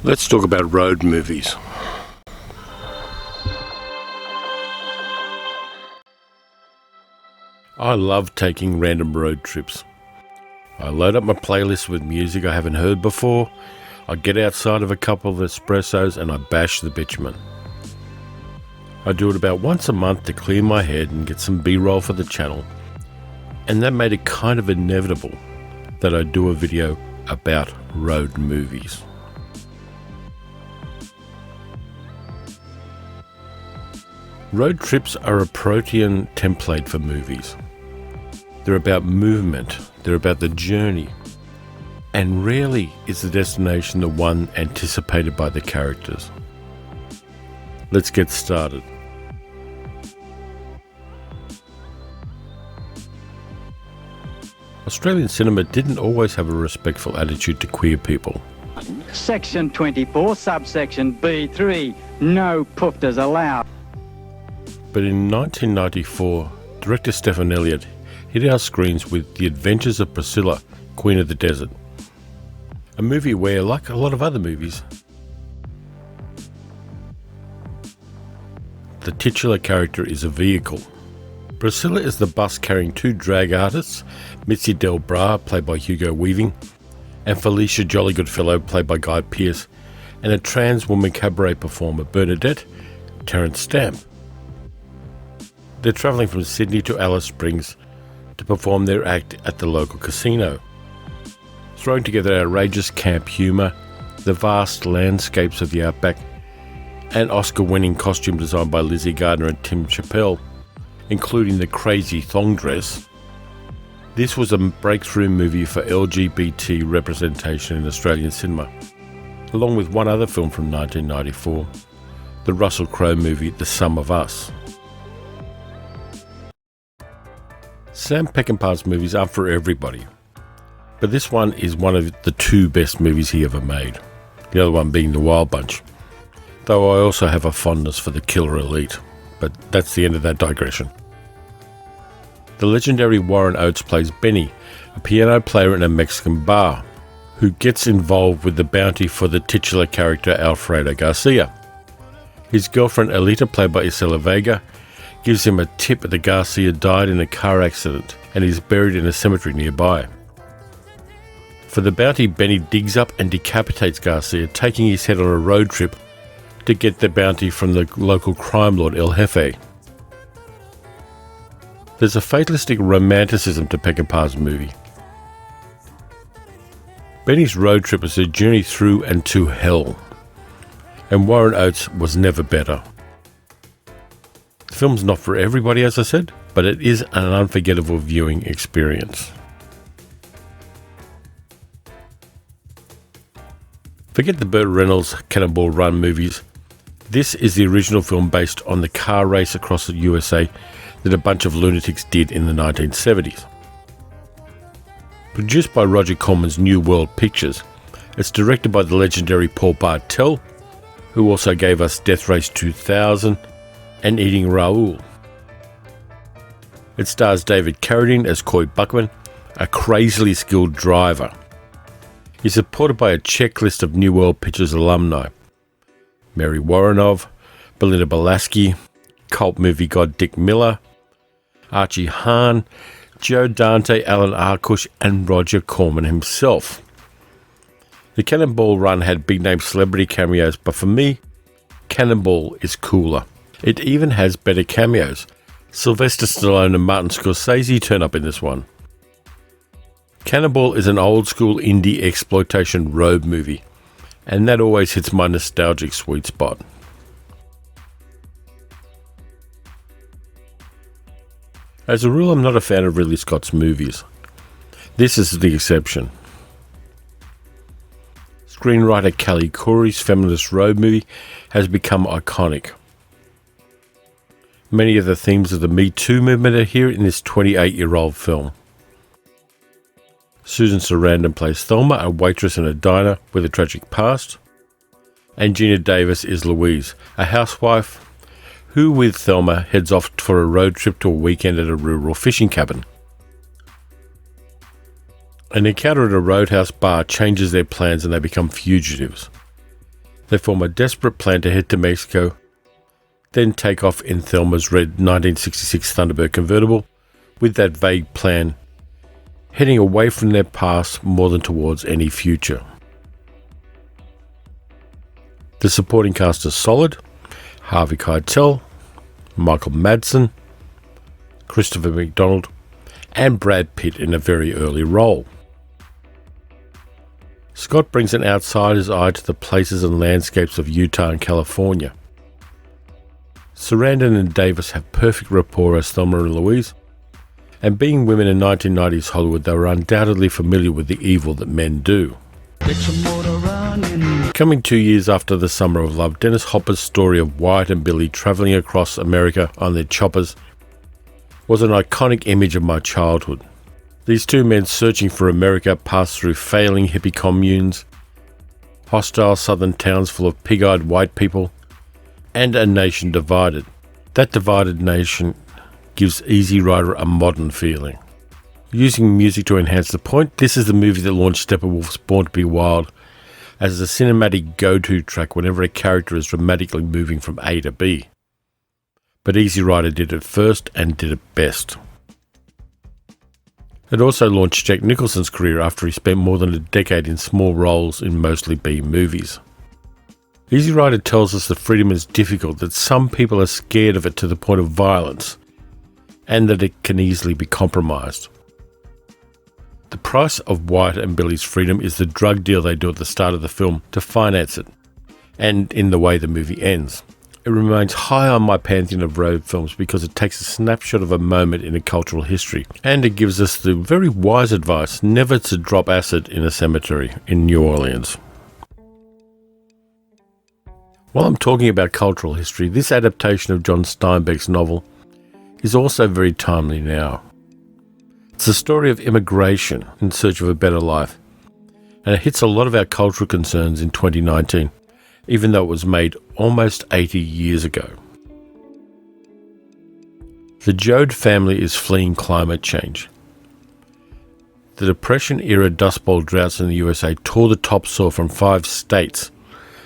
Let's talk about road movies. I love taking random road trips. I load up my playlist with music I haven't heard before, I get outside of a couple of espressos and I bash the bitumen. I do it about once a month to clear my head and get some B-roll for the channel, and that made it kind of inevitable that I do a video about road movies. Road trips are a protean template for movies. They're about movement, they're about the journey, and rarely is the destination the one anticipated by the characters. Let's get started. Australian cinema didn't always have a respectful attitude to queer people. Section 24, subsection B3, no poofters allowed. But in 1994, director Stephen Elliott hit our screens with The Adventures of Priscilla, Queen of the Desert. A movie where, like a lot of other movies, the titular character is a vehicle. Priscilla is the bus carrying two drag artists, Mitzi Del Bra, played by Hugo Weaving, and Felicia Jollygoodfellow, played by Guy Pearce, and a trans woman cabaret performer, Bernadette Terence Stamp. They're travelling from Sydney to Alice Springs to perform their act at the local casino, throwing together outrageous camp humour, the vast landscapes of the outback, and Oscar-winning costume design by Lizzie Gardner and Tim Chappell, including the crazy thong dress. This was a breakthrough movie for LGBT representation in Australian cinema, along with one other film from 1994, the Russell Crowe movie The Sum of Us. Sam Peckinpah's movies aren't for everybody, but this one is one of the two best movies he ever made, the other one being The Wild Bunch, though I also have a fondness for The Killer Elite, but that's the end of that digression. The legendary Warren Oates plays Benny, a piano player in a Mexican bar, who gets involved with the bounty for the titular character Alfredo Garcia. His girlfriend Alita, played by Isela Vega, gives him a tip that Garcia died in a car accident and is buried in a cemetery nearby. For the bounty, Benny digs up and decapitates Garcia, taking his head on a road trip to get the bounty from the local crime lord El Jefe. There's a fatalistic romanticism to Peckinpah's movie. Benny's road trip is a journey through and to hell, and Warren Oates was never better. The film's not for everybody, as I said, but it is an unforgettable viewing experience. Forget the Burt Reynolds Cannonball Run movies. This is the original film based on the car race across the USA that a bunch of lunatics did in the 1970s. Produced by Roger Corman's New World Pictures, it's directed by the legendary Paul Bartel, who also gave us Death Race 2000 and Eating Raoul. It stars David Carradine as Coy Buckman, a crazily skilled driver. He's supported by a checklist of New World Pictures alumni: Mary Woronov, Belinda Balaski, cult movie god Dick Miller, Archie Hahn, Joe Dante, Alan Arkush, and Roger Corman himself. The Cannonball Run had big-name celebrity cameos, but for me, Cannonball is cooler. It even has better cameos. Sylvester Stallone and Martin Scorsese turn up in this one. Cannonball is an old-school indie exploitation road movie, and that always hits my nostalgic sweet spot. As a rule, I'm not a fan of Ridley Scott's movies. This is the exception. Screenwriter Kelly Khoury's feminist road movie has become iconic. Many of the themes of the Me Too movement are here in this 28-year-old film. Susan Sarandon plays Thelma, a waitress in a diner with a tragic past, and Gina Davis is Louise, a housewife who, with Thelma, heads off for a road trip to a weekend at a rural fishing cabin. An encounter at a roadhouse bar changes their plans and they become fugitives. They form a desperate plan to head to Mexico, then take off in Thelma's red 1966 Thunderbird convertible, with that vague plan heading away from their past more than towards any future. The supporting cast is solid: Harvey Keitel, Michael Madsen, Christopher McDonald, and Brad Pitt in a very early role. Scott brings an outsider's eye to the places and landscapes of Utah and California. Sarandon and Davis have perfect rapport as Thelma and Louise, and being women in 1990s Hollywood, they were undoubtedly familiar with the evil that men do. Coming 2 years after The Summer of Love, Dennis Hopper's story of Wyatt and Billy travelling across America on their choppers was an iconic image of my childhood. These two men searching for America passed through failing hippie communes, hostile southern towns full of pig-eyed white people, and a nation divided. That divided nation gives Easy Rider a modern feeling. Using music to enhance the point, this is the movie that launched Steppenwolf's Born to Be Wild as a cinematic go-to track whenever a character is dramatically moving from A to B. But Easy Rider did it first and did it best. It also launched Jack Nicholson's career after he spent more than a decade in small roles in mostly B movies. Easy Rider tells us that freedom is difficult, that some people are scared of it to the point of violence, and that it can easily be compromised. The price of Wyatt and Billy's freedom is the drug deal they do at the start of the film to finance it, and in the way the movie ends. It remains high on my pantheon of road films because it takes a snapshot of a moment in a cultural history, and it gives us the very wise advice never to drop acid in a cemetery in New Orleans. While I'm talking about cultural history, this adaptation of John Steinbeck's novel is also very timely now. It's a story of immigration in search of a better life, and it hits a lot of our cultural concerns in 2019. Even though it was made almost 80 years ago. The Joad family is fleeing climate change. The Depression-era Dust Bowl droughts in the USA tore the topsoil from 5 states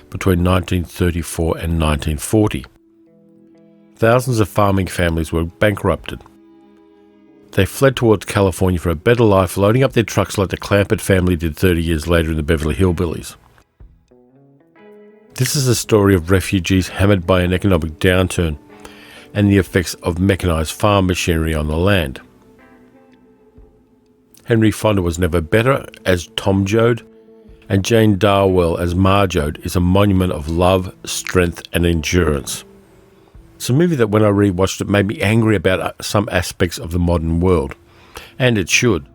between 1934 and 1940. Thousands of farming families were bankrupted. They fled towards California for a better life, loading up their trucks like the Clampett family did 30 years later in the Beverly Hillbillies. This is a story of refugees hammered by an economic downturn and the effects of mechanised farm machinery on the land. Henry Fonda was never better as Tom Joad, and Jane Darwell as Ma Joad is a monument of love, strength and endurance. It's a movie that when I rewatched it made me angry about some aspects of the modern world, and it should.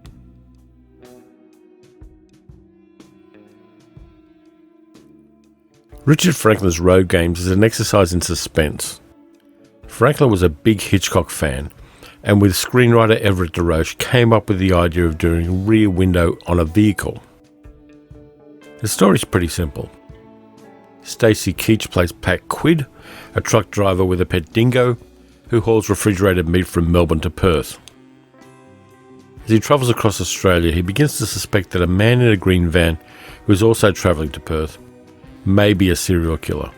Richard Franklin's Road Games is an exercise in suspense. Franklin was a big Hitchcock fan, and with screenwriter Everett DeRoche came up with the idea of doing a rear window on a vehicle. The story's pretty simple. Stacy Keach plays Pat Quid, a truck driver with a pet dingo, who hauls refrigerated meat from Melbourne to Perth. As he travels across Australia, he begins to suspect that a man in a green van, who is also travelling to Perth, may be a serial killer.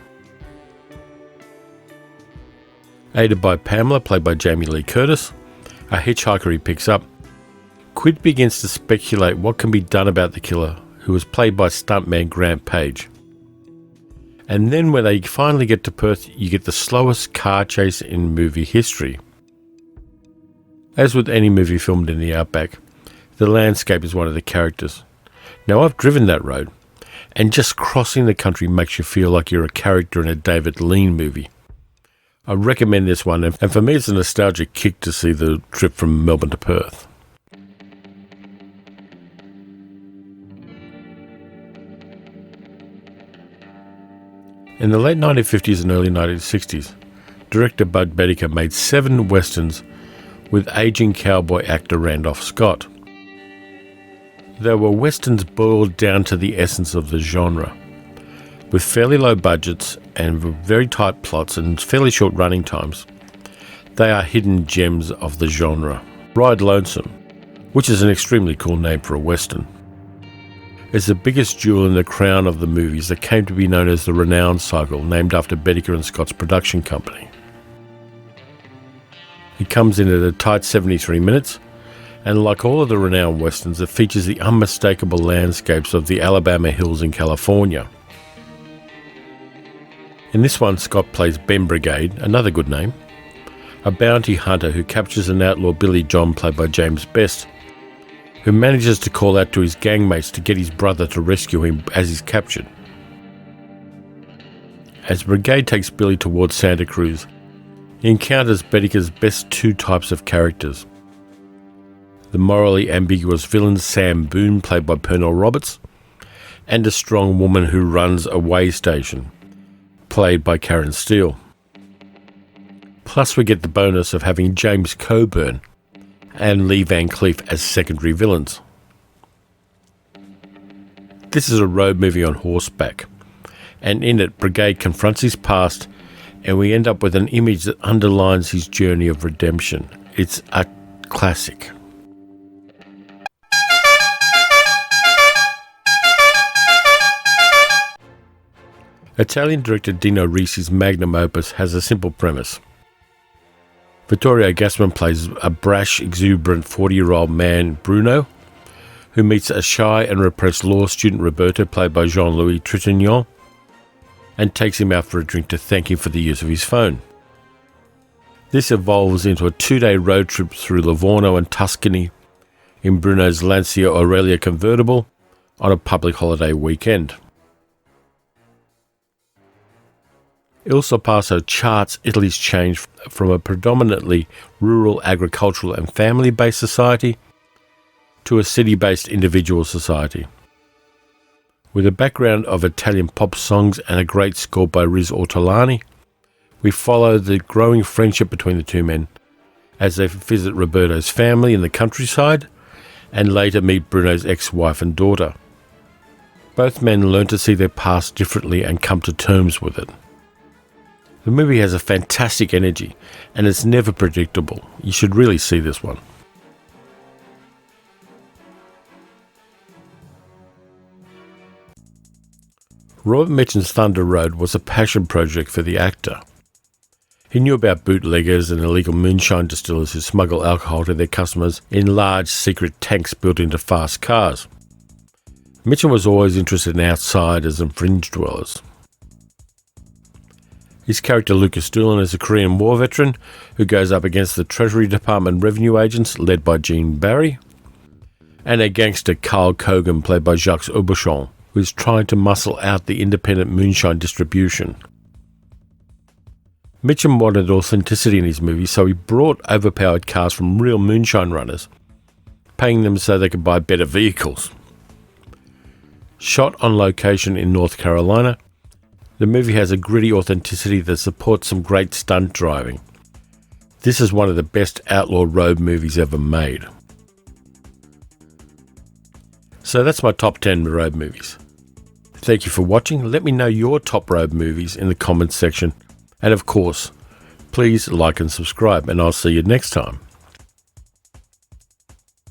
Aided by Pamela, played by Jamie Lee Curtis, a hitchhiker he picks up, Quid begins to speculate what can be done about the killer, who was played by stuntman Grant Page. And then when they finally get to Perth, you get the slowest car chase in movie history. As with any movie filmed in the outback, the landscape is one of the characters. Now, I've driven that road, and just crossing the country makes you feel like you're a character in a David Lean movie. I recommend this one, and for me it's a nostalgic kick to see the trip from Melbourne to Perth. In the late 1950s and early 1960s, director Bud Bedicker made 7 westerns with aging cowboy actor Randolph Scott. They were westerns boiled down to the essence of the genre. With fairly low budgets and very tight plots and fairly short running times, they are hidden gems of the genre. Ride Lonesome, which is an extremely cool name for a western. is the biggest jewel in the crown of the movies that came to be known as the Renown Cycle, named after Bedecker and Scott's production company. It comes in at a tight 73 minutes, and like all of the Renown westerns, it features the unmistakable landscapes of the Alabama hills in California. In this one, Scott plays Ben Brigade, another good name, a bounty hunter who captures an outlaw Billy John played by James Best, who manages to call out to his gangmates to get his brother to rescue him as he's captured. As Brigade takes Billy towards Santa Cruz, he encounters Bedecker's best two types of characters. The morally ambiguous villain Sam Boone, played by Pernell Roberts, and a strong woman who runs a way station, played by Karen Steele. Plus we get the bonus of having James Coburn and Lee Van Cleef as secondary villains. This is a road movie on horseback, and in it Brigade confronts his past, and we end up with an image that underlines his journey of redemption. It's a classic. Italian director Dino Risi's magnum opus has a simple premise. Vittorio Gassman plays a brash, exuberant 40-year-old man, Bruno, who meets a shy and repressed law student, Roberto, played by Jean-Louis Trintignant, and takes him out for a drink to thank him for the use of his phone. This evolves into a 2-day road trip through Livorno and Tuscany in Bruno's Lancia Aurelia convertible on a public holiday weekend. Il Sorpasso charts Italy's change from a predominantly rural, agricultural and family-based society to a city-based individual society. With a background of Italian pop songs and a great score by Riz Ortolani, we follow the growing friendship between the two men as they visit Roberto's family in the countryside and later meet Bruno's ex-wife and daughter. Both men learn to see their past differently and come to terms with it. The movie has a fantastic energy, and it's never predictable. You should really see this one. Robert Mitchum's Thunder Road was a passion project for the actor. He knew about bootleggers and illegal moonshine distillers who smuggle alcohol to their customers in large secret tanks built into fast cars. Mitchum was always interested in outsiders and fringe dwellers. His character Lucas Doolan is a Korean War veteran who goes up against the Treasury Department revenue agents led by Gene Barry, and a gangster Carl Kogan played by Jacques Aubuchon, who is trying to muscle out the independent moonshine distribution. Mitchum wanted authenticity in his movie, so he brought overpowered cars from real moonshine runners, paying them so they could buy better vehicles. Shot on location in North Carolina, the movie has a gritty authenticity that supports some great stunt driving. This is one of the best outlaw road movies ever made. So that's my top 10 road movies. Thank you for watching. Let me know your top road movies in the comments section. And of course, please like and subscribe, and I'll see you next time.